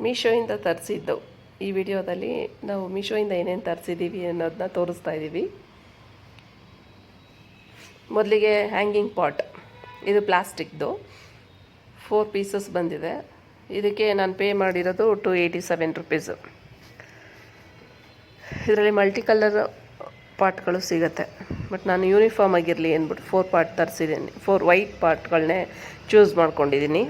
ಮೀಶೋಯಿಂದ ತರಿಸಿದ್ದು. ಈ ವಿಡಿಯೋದಲ್ಲಿ ನಾವು ಮೀಶೋಯಿಂದ ಏನೇನು ತರಿಸಿದ್ದೀವಿ ಅನ್ನೋದನ್ನ ತೋರಿಸ್ತಾ ಇದ್ದೀವಿ. ಮೊದಲಿಗೆ ಹ್ಯಾಂಗಿಂಗ್ ಪಾಟ್, ಇದು ಪ್ಲಾಸ್ಟಿಕ್ದು 4 ಪೀಸಸ್ ಬಂದಿದೆ. ಇದಕ್ಕೆ ನಾನು ಪೇ ಮಾಡಿರೋದು 287 ರುಪೀಸು. ಇದರಲ್ಲಿ ಮಲ್ಟಿ ಕಲರ್ ಪಾಟ್ಗಳು ಸಿಗುತ್ತೆ, ಬಟ್ ನಾನು ಯೂನಿಫಾರ್ಮ್ ಆಗಿರಲಿ ಅಂದ್ಬಿಟ್ಟು 4 ಪಾರ್ಟ್ ತರಿಸಿದ್ದೀನಿ. 4 ವೈಟ್ ಪಾಟ್ಗಳನ್ನೇ ಚೂಸ್ ಮಾಡ್ಕೊಂಡಿದ್ದೀನಿ.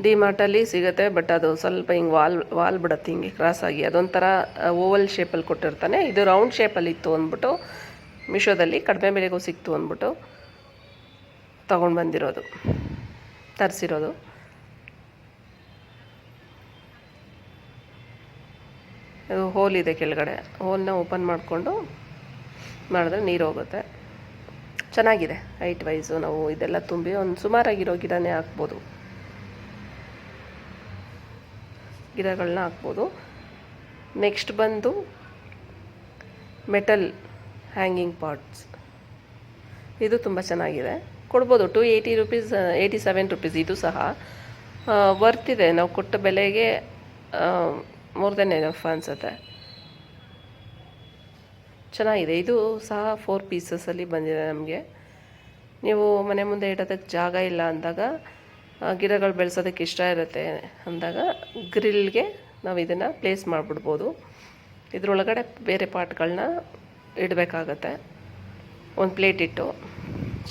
ಡಿಮಾರ್ಟಲ್ಲಿ ಸಿಗುತ್ತೆ, ಬಟ್ ಅದು ಸ್ವಲ್ಪ ಹಿಂಗೆ ವಾಲ್ ಬಿಡುತ್ತೆ, ಹಿಂಗೆ ಕ್ರಾಸಾಗಿ. ಅದೊಂಥರ ಓವಲ್ ಶೇಪಲ್ಲಿ ಕೊಟ್ಟಿರ್ತಾನೆ. ಇದು ರೌಂಡ್ ಶೇಪಲ್ಲಿ ಇತ್ತು ಅಂದ್ಬಿಟ್ಟು ಮೀಶೋದಲ್ಲಿ ಕಡಿಮೆ ಬೆಲೆಗೂ ಸಿಕ್ತು ಅಂದ್ಬಿಟ್ಟು ತೊಗೊಂಡು ಬಂದಿರೋದು, ತರಿಸಿರೋದು. ಇದು ಹೋಲ್ ಇದೆ ಕೆಳಗಡೆ, ಹೋಲ್ನ ಓಪನ್ ಮಾಡಿಕೊಂಡು ಮಾಡಿದ್ರೆ ನೀರು ಹೋಗುತ್ತೆ. ಚೆನ್ನಾಗಿದೆ. ಹೈಟ್ ವೈಸು ನಾವು ಇದೆಲ್ಲ ತುಂಬಿ ಒಂದು ಸುಮಾರಾಗಿರೋ ಗಿಡನೇ ಹಾಕ್ಬೋದು, ಗಿಡಗಳನ್ನ ಹಾಕ್ಬೋದು. ನೆಕ್ಸ್ಟ್ ಬಂದು ಮೆಟಲ್ ಹ್ಯಾಂಗಿಂಗ್ ಪಾಟ್ಸ್. ಇದು ತುಂಬ ಚೆನ್ನಾಗಿದೆ, ಕೊಡ್ಬೋದು. 280 ರುಪೀಸ್, 87 ರುಪೀಸ್. ಇದು ಸಹ ವರ್ತಿದೆ. ನಾವು ಕೊಟ್ಟ ಬೆಲೆಗೆ ಮೋರ್ ದೆನ್ ಎನಫ್ ಅನಿಸುತ್ತೆ. ಚೆನ್ನಾಗಿದೆ. ಇದು ಸಹ 4 ಪೀಸಸಲ್ಲಿ ಬಂದಿದೆ ನಮಗೆ. ನೀವು ಮನೆ ಮುಂದೆ ಇಡೋದಕ್ಕೆ ಜಾಗ ಇಲ್ಲ ಅಂದಾಗ, ಗಿಡಗಳು ಬೆಳೆಸೋದಕ್ಕೆ ಇಷ್ಟ ಇರುತ್ತೆ ಅಂದಾಗ ಗ್ರಿಲ್ಗೆ ನಾವು ಇದನ್ನು ಪ್ಲೇಸ್ ಮಾಡಿಬಿಡ್ಬೋದು. ಇದರೊಳಗಡೆ ಬೇರೆ ಪಾಟ್ಗಳನ್ನ ಇಡಬೇಕಾಗತ್ತೆ. ಒಂದು ಪ್ಲೇಟ್ ಇಟ್ಟು.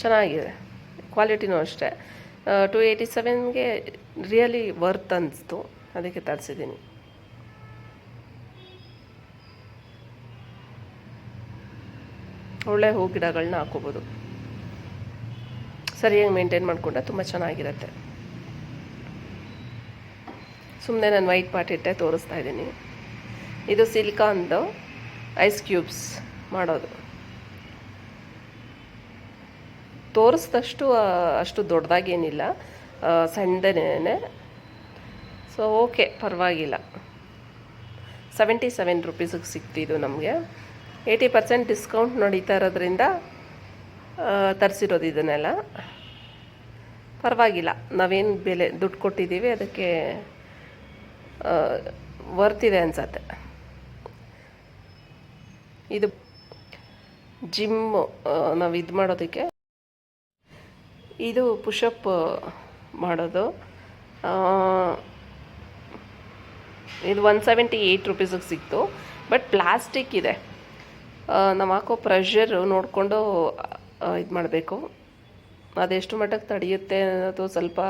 ಚೆನ್ನಾಗಿದೆ. ಕ್ವಾಲಿಟಿನೂ ಅಷ್ಟೇ. 287ಗೆ ರಿಯಲಿ ವರ್ತ್ ಅನ್ನಿಸ್ತು, ಅದಕ್ಕೆ ತರಿಸಿದ್ದೀನಿ. ಒಳ್ಳೆ ಹೂ ಗಿಡಗಳನ್ನ ಹಾಕೋಬೋದು. ಸರಿಯಾಗಿ ಮೇಂಟೈನ್ ಮಾಡಿಕೊಂಡ್ರೆ ತುಂಬ ಚೆನ್ನಾಗಿರುತ್ತೆ. ಸುಮ್ಮನೆ ನಾನು ವೈಟ್ ಪಾಟ್ ಇಟ್ಟೆ ತೋರಿಸ್ತಾ ಇದ್ದೀನಿ. ಇದು ಸಿಲಿಕಾನ್ದು ಐಸ್ ಕ್ಯೂಬ್ಸ್ ಮಾಡೋದು. ತೋರಿಸಿದಷ್ಟು ಅಷ್ಟು ದೊಡ್ಡದಾಗೇನಿಲ್ಲ, ಸಣ್ಣದೇನೆ. ಸೊ ಓಕೆ, ಪರವಾಗಿಲ್ಲ. 77 ರುಪೀಸಿಗೆ ಸಿಕ್ತಿದ್ದು ನಮಗೆ. 80% ಡಿಸ್ಕೌಂಟ್ ನಡೀತಾ ಇರೋದ್ರಿಂದ ತರಿಸಿರೋದು ಇದನ್ನೆಲ್ಲ. ಪರವಾಗಿಲ್ಲ, ನಾವೇನು ಬೆಲೆ ದುಡ್ಡು ಕೊಟ್ಟಿದ್ದೀವಿ ಅದಕ್ಕೆ ವರ್ತಿದೆ ಅನ್ಸತ್ತೆ. ಇದು ಜಿಮ್ ನಾವು ಇದು ಮಾಡೋದಕ್ಕೆ, ಇದು ಪುಷಪ್ ಮಾಡೋದು. ಇದು 178 ರುಪೀಸಿಗೆ ಸಿಕ್ತು, ಬಟ್ ಪ್ಲಾಸ್ಟಿಕ್ ಇದೆ. ನಾವು ಹಾಕೋ ಪ್ರೆಷರು ನೋಡಿಕೊಂಡು ಇದು ಮಾಡಬೇಕು. ಅದೆಷ್ಟು ಮಟ್ಟಕ್ಕೆ ತಡೆಯುತ್ತೆ ಅನ್ನೋದು ಸ್ವಲ್ಪ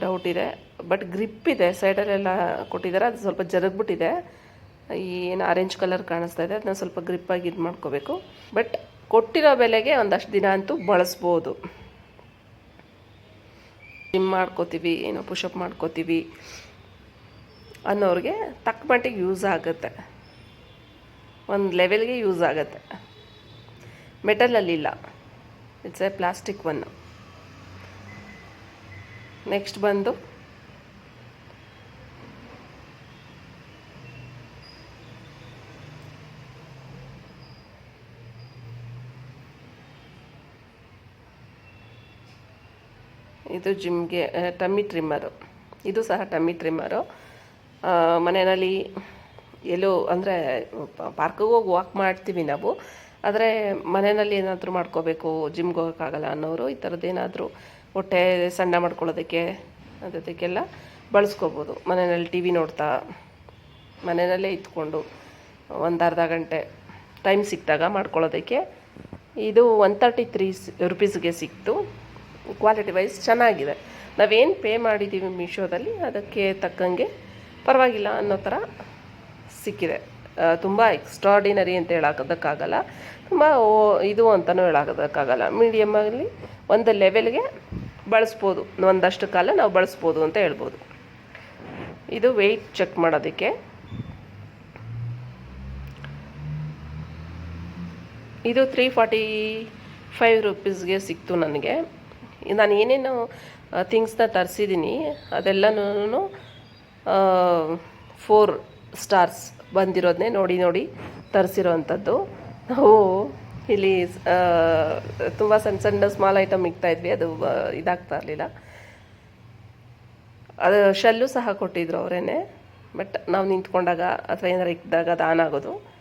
ಡೌಟ್ ಇದೆ. ಬಟ್ ಗ್ರಿಪ್ ಇದೆ, ಸೈಡಲ್ಲೆಲ್ಲ ಕೊಟ್ಟಿದ್ದಾರೆ. ಅದು ಸ್ವಲ್ಪ ಜರುಗ್ಬಿಟ್ಟಿದೆ. ಏನು ಆರೆಂಜ್ ಕಲರ್ ಕಾಣಿಸ್ತಾ ಇದೆ, ಅದನ್ನ ಸ್ವಲ್ಪ ಗ್ರಿಪ್ಪಾಗಿ ಇದು ಮಾಡ್ಕೋಬೇಕು. ಬಟ್ ಕೊಟ್ಟಿರೋ ಬೆಲೆಗೆ ಒಂದಷ್ಟು ದಿನ ಅಂತೂ ಬಳಸ್ಬೋದು. ಜಿಮ್ ಮಾಡ್ಕೋತೀವಿ, ಏನೋ ಪುಷಪ್ ಮಾಡ್ಕೋತೀವಿ ಅನ್ನೋರಿಗೆ ತಕ್ಕ ಮಟ್ಟಿಗೆ ಯೂಸ್ ಆಗುತ್ತೆ, ಒಂದು ಲೆವೆಲ್ಗೆ ಯೂಸ್ ಆಗುತ್ತೆ. ಮೆಟಲಲ್ಲಿಲ್ಲ, it's a plastic one. Next ಬಂದು ಇದು ಜಿಮ್ಗೆ ಟಮ್ಮಿ ಟ್ರಿಮ್ಮರು. ಇದು ಸಹ ಟಮ್ಮಿ ಟ್ರಿಮ್ಮರು. ಮನೆಯಲ್ಲಿ ಎಲ್ಲೋ ಅಂದರೆ ಪಾರ್ಕಿಗೆ ಹೋಗಿ ವಾಕ್ ಮಾಡ್ತೀವಿ ನಾವು, ಆದರೆ ಮನೆಯಲ್ಲಿ ಏನಾದರೂ ಮಾಡ್ಕೋಬೇಕು, ಜಿಮ್ಗೆ ಹೋಗೋಕ್ಕಾಗಲ್ಲ ಅನ್ನೋರು ಈ ಥರದ್ದೇನಾದರೂ ಹೊಟ್ಟೆ ಸಣ್ಣ ಮಾಡ್ಕೊಳ್ಳೋದಕ್ಕೆ ಅದಕ್ಕೆಲ್ಲ ಬಳಸ್ಕೋಬೋದು. ಮನೆಯಲ್ಲಿ ಟಿ ವಿ ನೋಡ್ತಾ ಮನೆಯಲ್ಲೇ ಇದ್ಕೊಂಡು ಒಂದು ಅರ್ಧ ಗಂಟೆ ಟೈಮ್ ಸಿಕ್ಕಿದಾಗ ಮಾಡ್ಕೊಳ್ಳೋದಕ್ಕೆ ಇದು 133 ರುಪೀಸ್ಗೆ ಸಿಕ್ತು. ಕ್ವಾಲಿಟಿ ವೈಸ್ ಚೆನ್ನಾಗಿದೆ. ನಾವೇನು ಪೇ ಮಾಡಿದ್ದೀವಿ ಮೀಶೋದಲ್ಲಿ ಅದಕ್ಕೆ ತಕ್ಕಂಗೆ ಪರವಾಗಿಲ್ಲ ಅನ್ನೋ ಥರ ಸಿಕ್ಕಿದೆ. ತುಂಬ ಎಕ್ಸ್ಟ್ರಾಡಿನರಿ ಅಂತ ಹೇಳೋದಕ್ಕಾಗಲ್ಲ, ತುಂಬ ಇದು ಅಂತಲೂ ಹೇಳೋದಕ್ಕಾಗಲ್ಲ. ಮೀಡಿಯಮಲ್ಲಿ ಒಂದು ಲೆವೆಲ್ಗೆ ಬಳಸ್ಬೋದು, ಒಂದಷ್ಟು ಕಾಲ ನಾವು ಬಳಸ್ಬೋದು ಅಂತ ಹೇಳ್ಬೋದು. ಇದು ವೆಯ್ಟ್ ಚೆಕ್ ಮಾಡೋದಕ್ಕೆ. ಇದು 345 ರುಪೀಸ್ಗೆ ಸಿಕ್ತು ನನಗೆ. ನಾನು ಏನೇನು ಥಿಂಗ್ಸ್ನ ತರಿಸಿದ್ದೀನಿ ಅದೆಲ್ಲನೂ 4 ಸ್ಟಾರ್ಸ್ ಬಂದಿರೋದನ್ನೇ ನೋಡಿ ತರಿಸಿರೋ ಅಂಥದ್ದು. ನಾವು ಇಲ್ಲಿ ತುಂಬ ಸಣ್ಣ ಸ್ಮಾಲ್ ಐಟಮ್ ಇಕ್ತಾಯಿದ್ವಿ, ಅದು ಇದಾಗ್ತಾ ಇರಲಿಲ್ಲ. ಅದು ಶಲ್ಲು ಸಹ ಕೊಟ್ಟಿದ್ರು ಅವರೇನೆ. ಬಟ್ ನಾವು ನಿಂತ್ಕೊಂಡಾಗ ಅಥವಾ ಏನಾರು ಇಕ್ಕಿದಾಗ ಅದು ಆನ್ ಆಗೋದು.